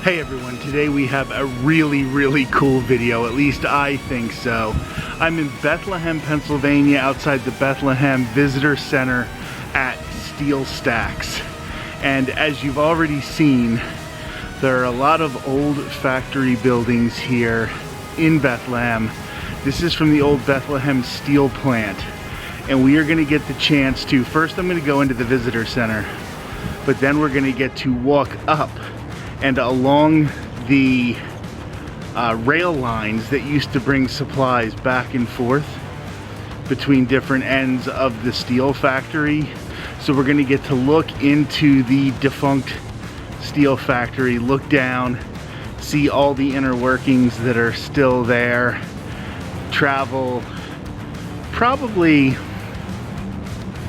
Hey everyone, today we have a really cool video, at least I think so. I'm in Bethlehem, Pennsylvania, outside the Bethlehem Visitor Center at Steel Stacks. And as you've already seen, there are a lot of old factory buildings here in Bethlehem. This is from the old Bethlehem Steel plant. And we are gonna get the chance to, first I'm gonna go into the Visitor Center, but then we're gonna get to walk up and along the rail lines that used to bring supplies back and forth between different ends of the steel factory. So we're gonna get to look into the defunct steel factory, look down, see all the inner workings that are still there, travel probably,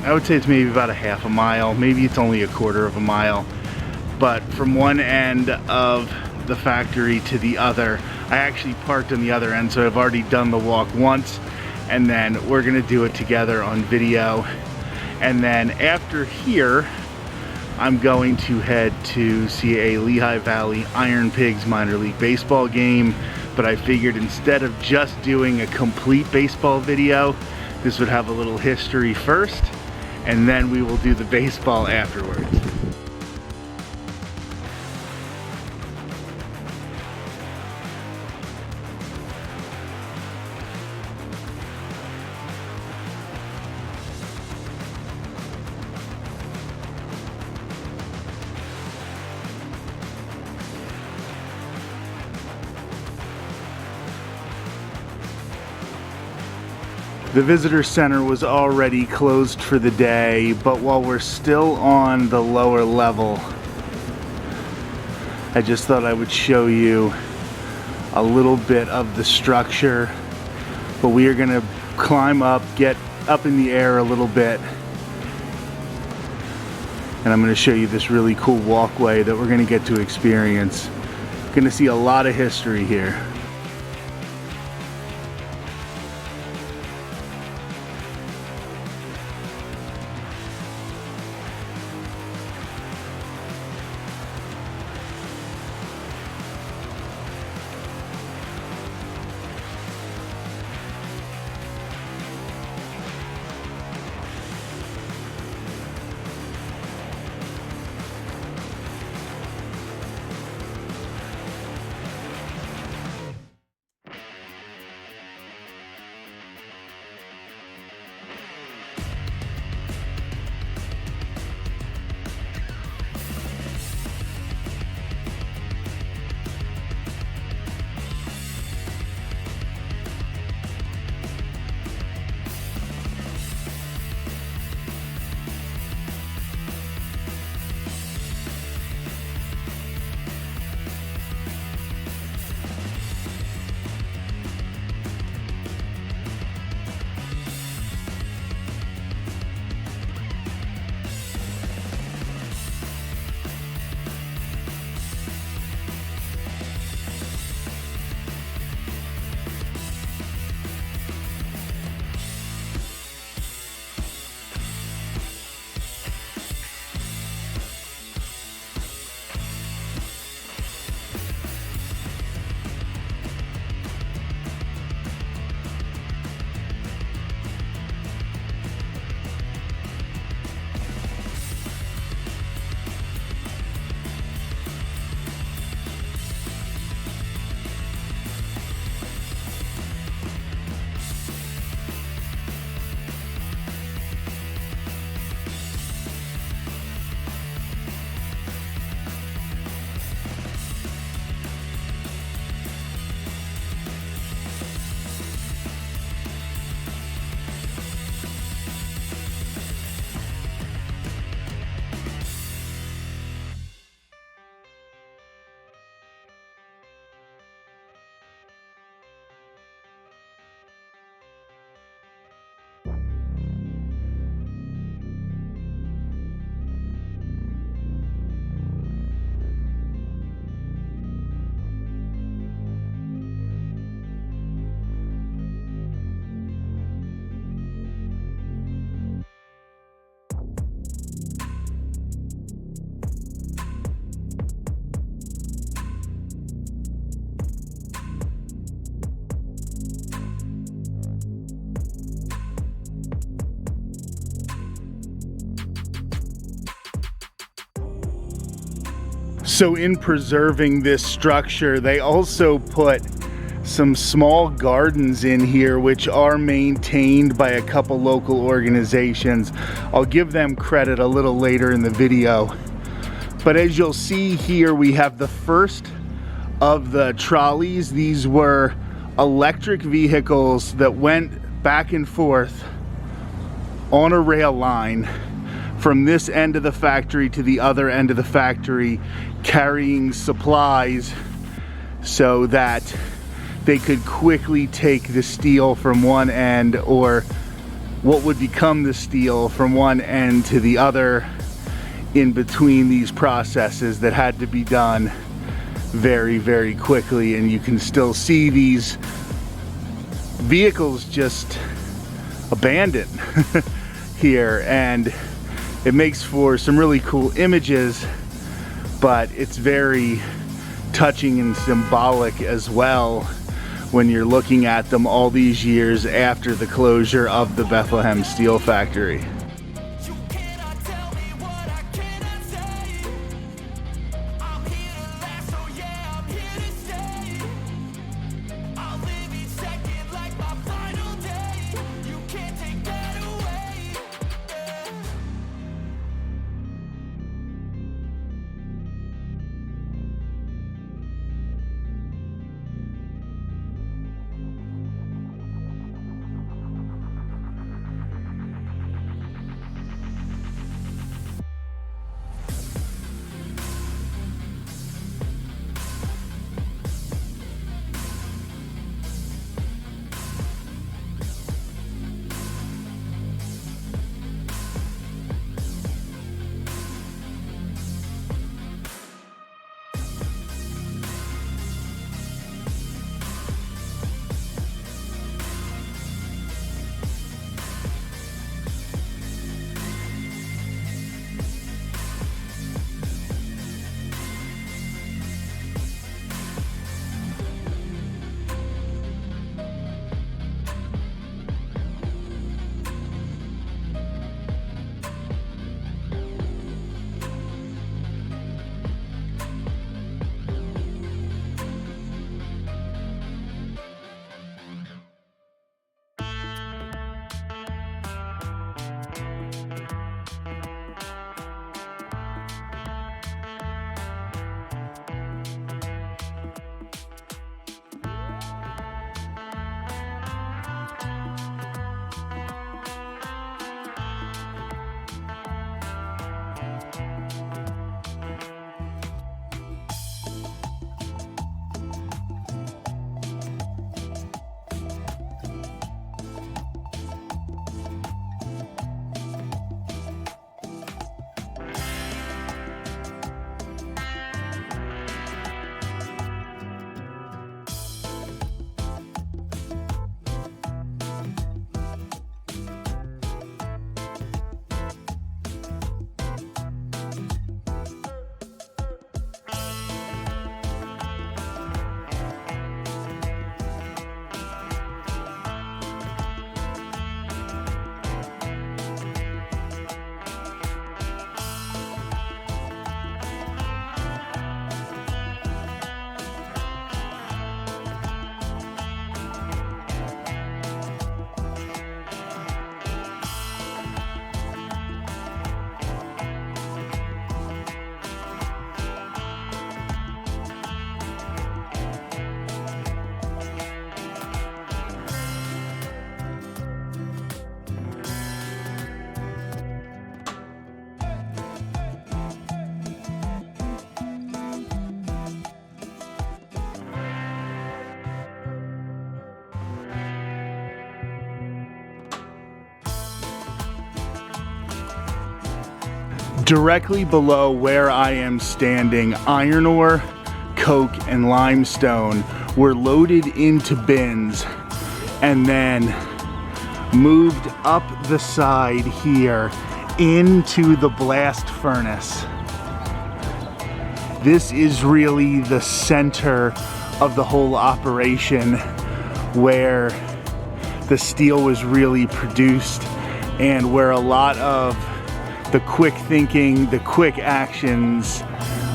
I would say it's maybe about a half a mile, maybe it's only a quarter of a mile. But from one end of the factory to the other, I actually parked on the other end, so I've already done the walk once, and then we're gonna do it together on video. And then after here, I'm going to head to see a Lehigh Valley Iron Pigs minor league baseball game, but I figured instead of just doing a complete baseball video, this would have a little history first, and then we will do the baseball afterwards. The visitor center was already closed for the day, but while we're still on the lower level, I just thought I would show you a little bit of the structure. But we are gonna climb up, get up in the air a little bit, and I'm gonna show you this really cool walkway that we're gonna get to experience. Gonna see a lot of history here. So in preserving this structure, they also put some small gardens in here which are maintained by a couple local organizations. I'll give them credit a little later in the video. But as you'll see here, we have the first of the trolleys. These were electric vehicles that went back and forth on a rail line from this end of the factory to the other end of the factory, carrying supplies so that they could quickly take the steel from one end, or what would become the steel, from one end to the other, in between these processes that had to be done very, very quickly. And you can still see these vehicles just abandoned here, and it makes for some really cool images, but it's very touching and symbolic as well when you're looking at them all these years after the closure of the Bethlehem Steel factory. Directly below where I am standing, iron ore, coke, and limestone were loaded into bins and then moved up the side here into the blast furnace. This is really the center of the whole operation, where the steel was really produced and where a lot of the quick thinking, the quick actions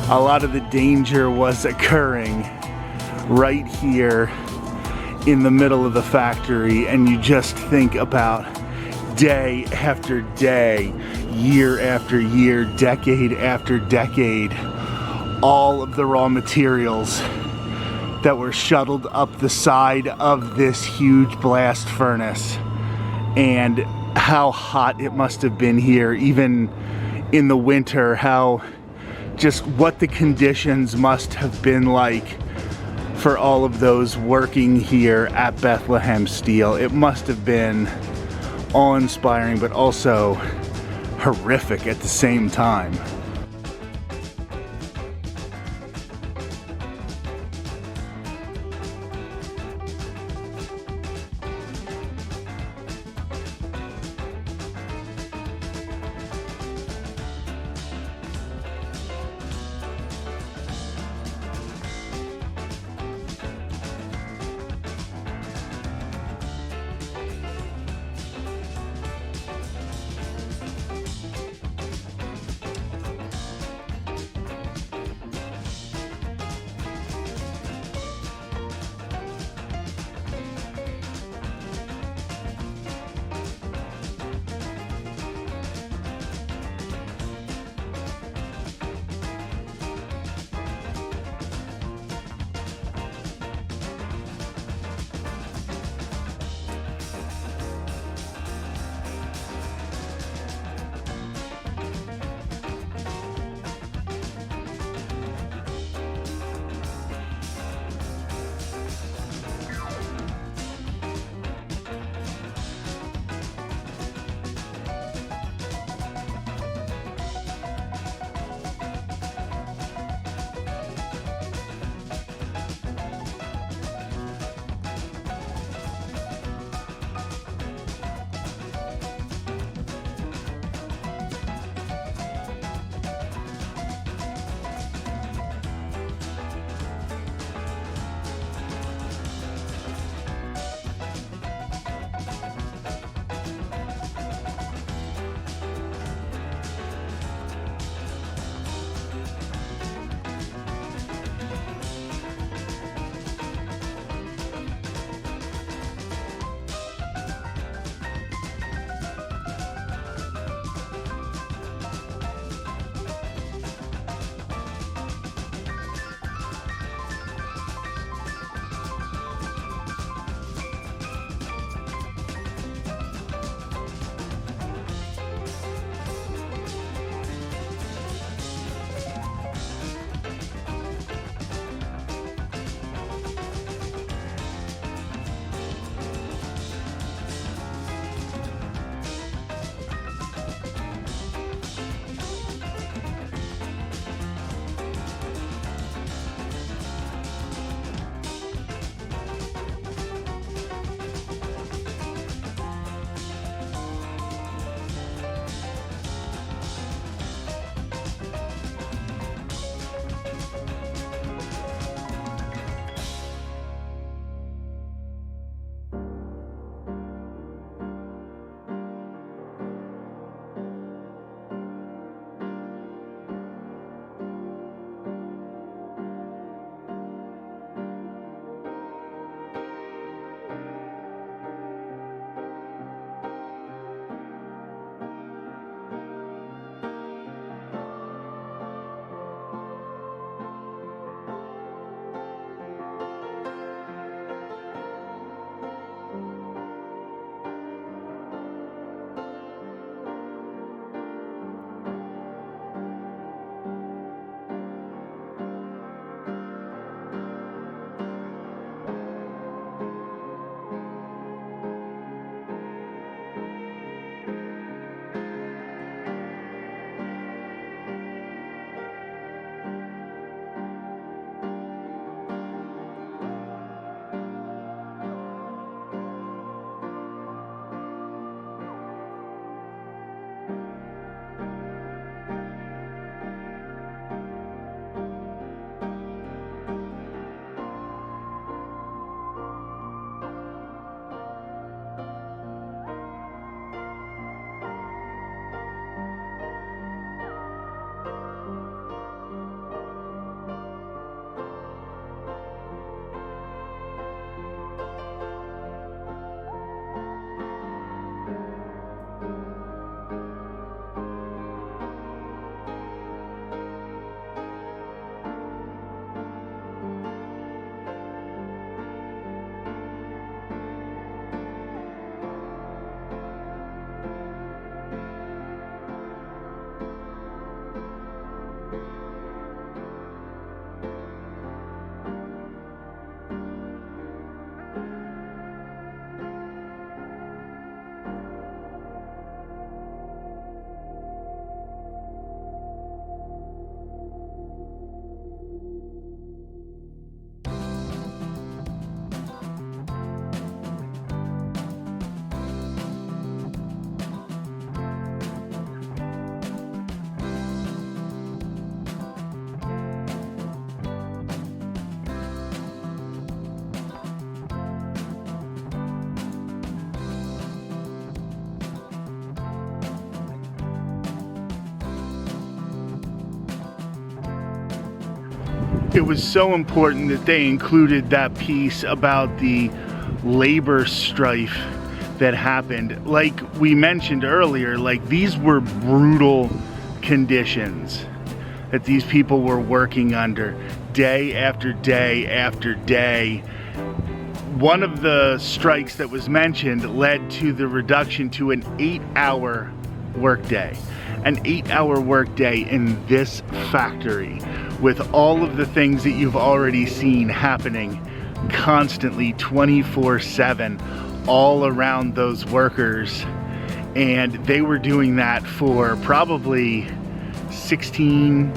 a lot of the danger was occurring right here in the middle of the factory, and you just think about day after day, year after year, decade after decade, all of the raw materials that were shuttled up the side of this huge blast furnace, and how hot it must have been here, even in the winter, how just what the conditions must have been like for all of those working here at Bethlehem Steel. It must have been awe-inspiring, but also horrific at the same time. it was so important that they included that piece about the labor strife that happened. Like we mentioned earlier, like these were brutal conditions that these people were working under day after day after day. One of the strikes that was mentioned led to the reduction to an 8-hour workday. An 8-hour workday in this factory with all of the things that you've already seen happening constantly 24/7 all around those workers. And they were doing that for probably 16,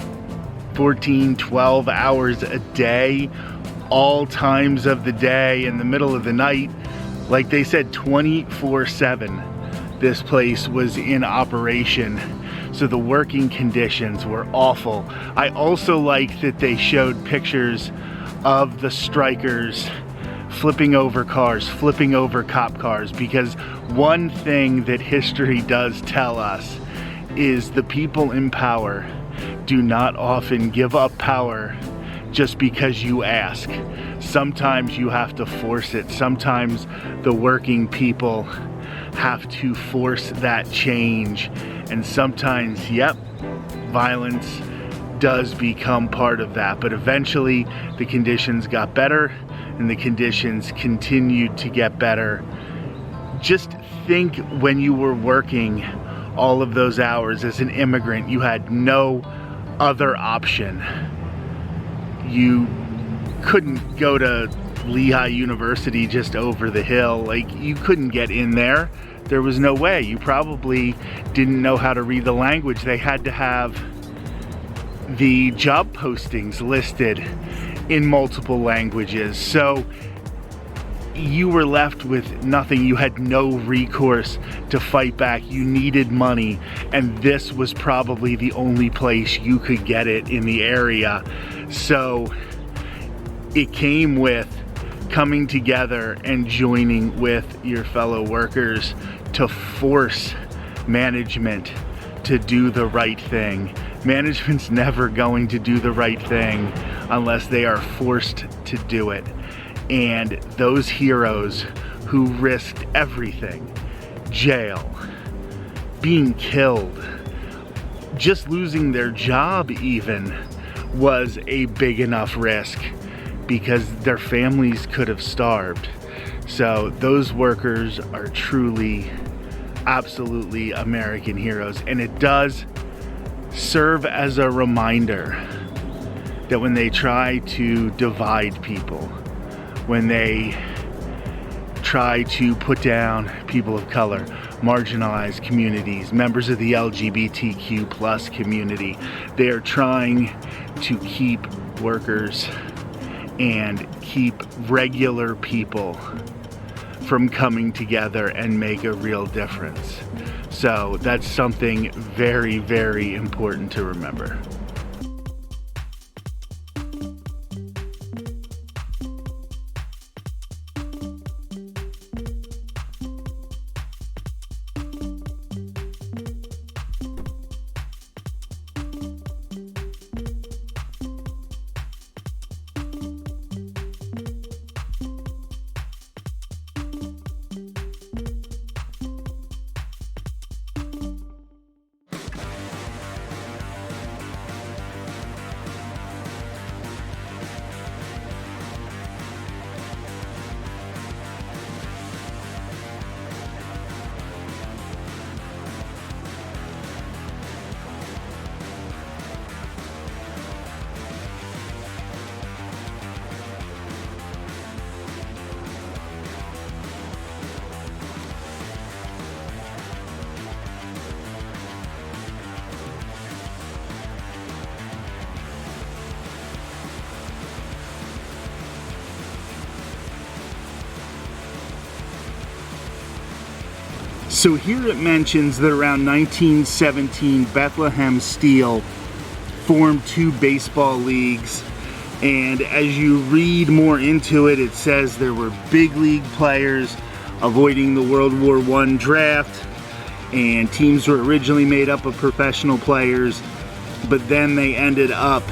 14, 12 hours a day, all times of the day, in the middle of the night. Like they said, 24/7 this place was in operation. So the working conditions were awful. I also like that they showed pictures of the strikers flipping over cars, flipping over cop cars, because one thing that history does tell us is the people in power do not often give up power just because you ask. Sometimes you have to force it. Sometimes the working people have to force that change. And sometimes, yep, violence does become part of that. But eventually the conditions got better and the conditions continued to get better. Just think, when you were working all of those hours as an immigrant, you had no other option. You couldn't go to Lehigh University just over the hill. Like, you couldn't get in there. There was no way. You probably didn't know how to read the language. They had to have the job postings listed in multiple languages. So you were left with nothing. You had no recourse to fight back. You needed money, and this was probably the only place you could get it in the area. So it came with coming together and joining with your fellow workers to force management to do the right thing. Management's never going to do the right thing unless they are forced to do it. And those heroes who risked everything, jail, being killed, just losing their job even, was a big enough risk because their families could have starved. So those workers are truly, absolutely American heroes. And it does serve as a reminder that when they try to divide people, when they try to put down people of color, marginalized communities, members of the LGBTQ plus community, they are trying to keep workers and keep regular people from coming together and make a real difference. So that's something very, very important to remember. So here it mentions that around 1917, Bethlehem Steel formed 2 baseball leagues. And as you read more into it, it says there were big league players avoiding the World War I draft, and teams were originally made up of professional players, but then they ended up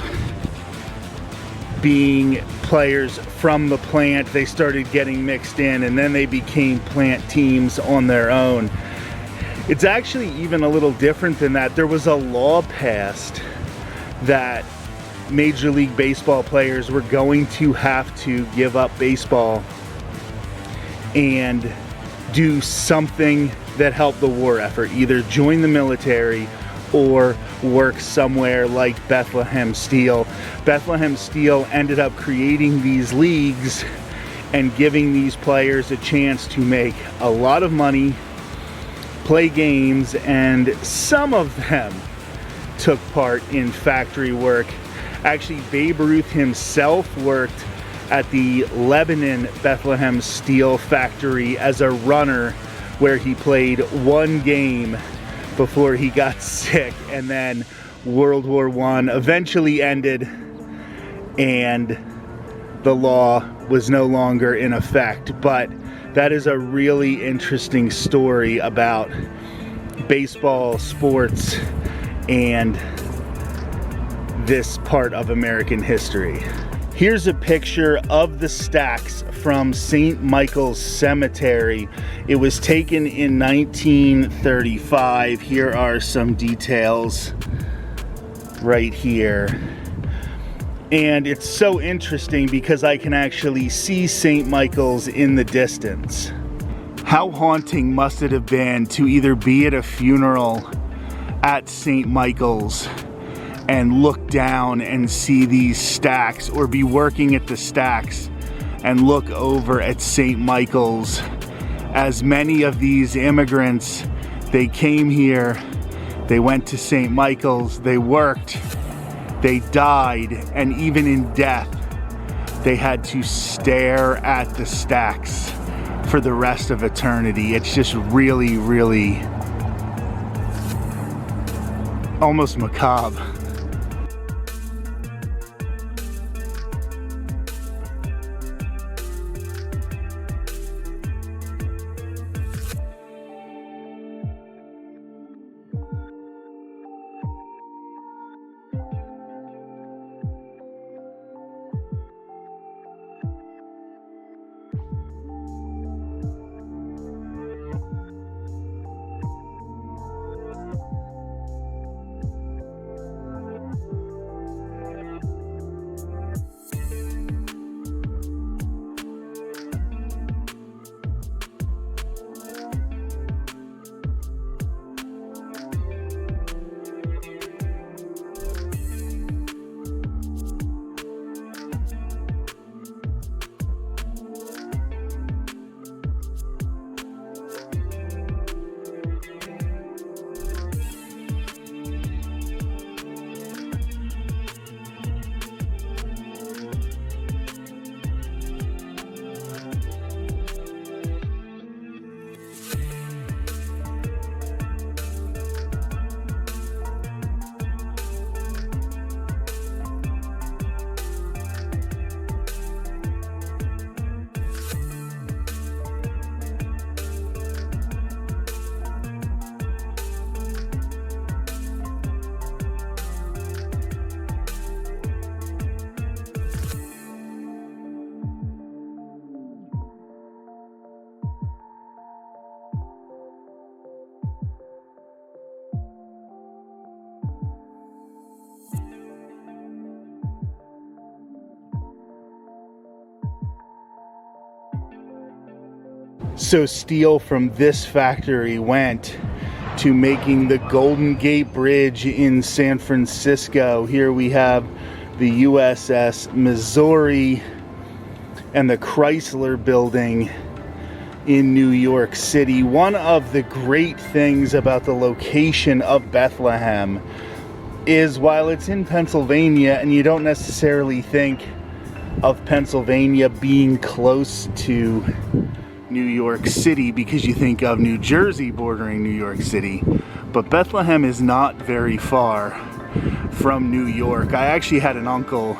being players from the plant. They started getting mixed in, and then they became plant teams on their own. It's actually even a little different than that. There was a law passed that Major League Baseball players were going to have to give up baseball and do something that helped the war effort, either join the military or work somewhere like Bethlehem Steel. Bethlehem Steel ended up creating these leagues and giving these players a chance to make a lot of money, play games, and some of them took part in factory work. Actually, Babe Ruth himself worked at the Lebanon Bethlehem Steel factory as a runner, where he played one game before he got sick, and then World War I eventually ended and the law was no longer in effect. But that is a really interesting story about baseball, sports, and this part of American history. Here's a picture of the stacks from St. Michael's Cemetery. It was taken in 1935. Here are some details right here. And it's so interesting because I can actually see St. Michael's in the distance. How haunting must it have been to either be at a funeral at St. Michael's and look down and see these stacks, or be working at the stacks and look over at St. Michael's. As many of these immigrants, they came here, they went to St. Michael's, they worked, they died, and even in death, they had to stare at the stacks for the rest of eternity. It's just really, really almost macabre. So steel from this factory went to making the Golden Gate Bridge in San Francisco. Here we have the USS Missouri and the Chrysler Building in New York City. One of the great things about the location of Bethlehem is, while it's in Pennsylvania and you don't necessarily think of Pennsylvania being close to New York City because you think of New Jersey bordering New York City, but Bethlehem is not very far from New York. I actually had an uncle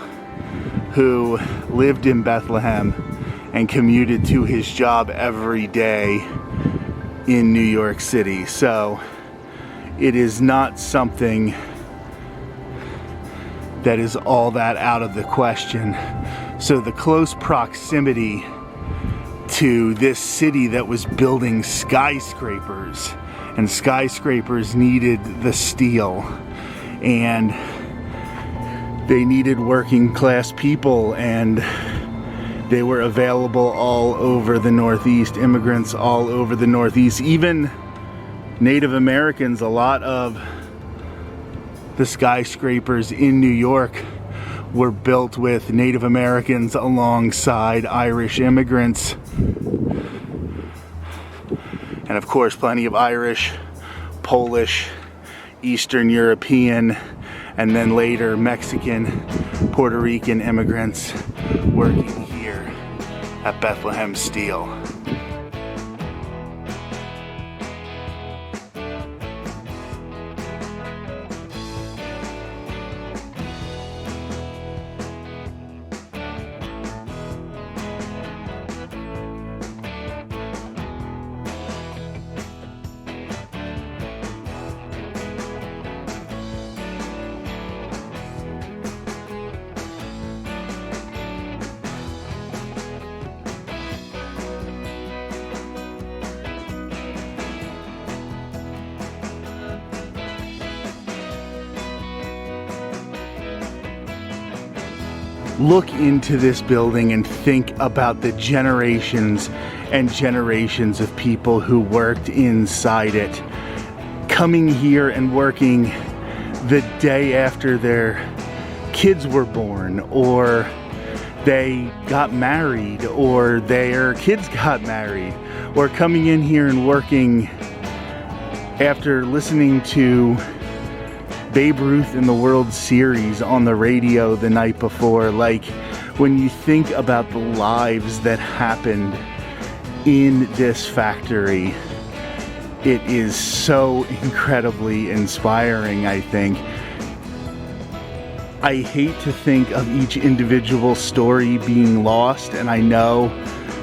who lived in Bethlehem and commuted to his job every day in New York City. So it is not something that is all that out of the question. So the close proximity to this city that was building skyscrapers, and skyscrapers needed the steel, and they needed working class people, and they were available all over the Northeast, immigrants all over the Northeast, even Native Americans. A lot of the skyscrapers in New York were built with Native Americans alongside Irish immigrants. And of course, plenty of Irish, Polish, Eastern European, and then later Mexican, Puerto Rican immigrants working here at Bethlehem Steel. Look into this building and think about the generations and generations of people who worked inside it, coming here and working the day after their kids were born, or they got married, or their kids got married, or coming in here and working after listening to Babe Ruth in the World Series on the radio the night before. Like, when you think about the lives that happened in this factory, it is so incredibly inspiring, I think. I hate to think of each individual story being lost, and I know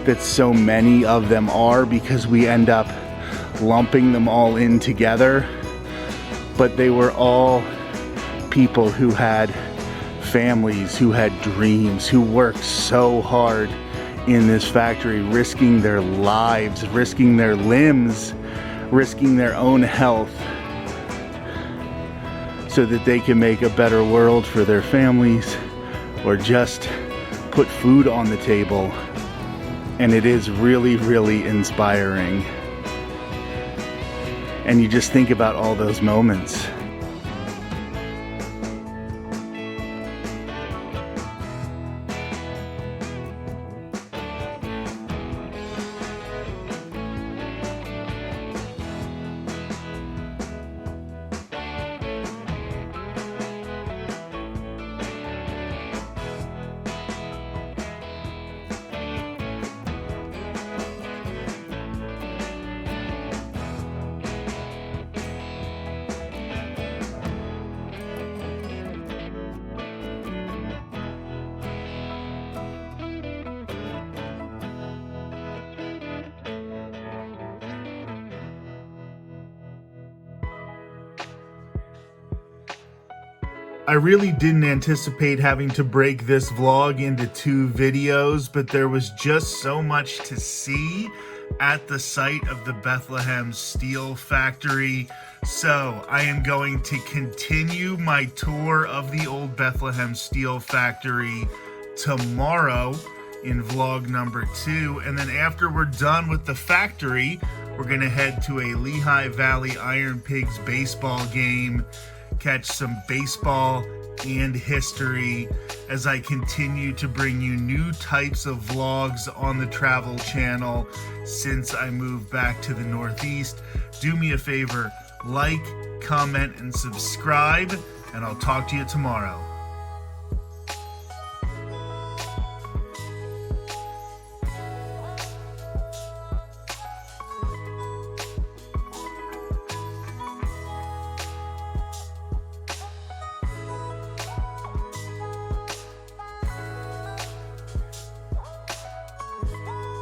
that so many of them are, because we end up lumping them all in together. But they were all people who had families, who had dreams, who worked so hard in this factory, risking their lives, risking their limbs, risking their own health, so that they can make a better world for their families, or just put food on the table. And it is really, really inspiring. And you just think about all those moments. I really didn't anticipate having to break this vlog into 2 videos, but there was just so much to see at the site of the Bethlehem Steel factory. So I am going to continue my tour of the old Bethlehem Steel factory tomorrow in vlog number 2. And then after we're done with the factory, we're gonna head to a Lehigh Valley Iron Pigs baseball game, catch some baseball and history as I continue to bring you new types of vlogs on the travel channel since I moved back to the Northeast. Do me a favor, like, comment, and subscribe, and I'll talk to you tomorrow.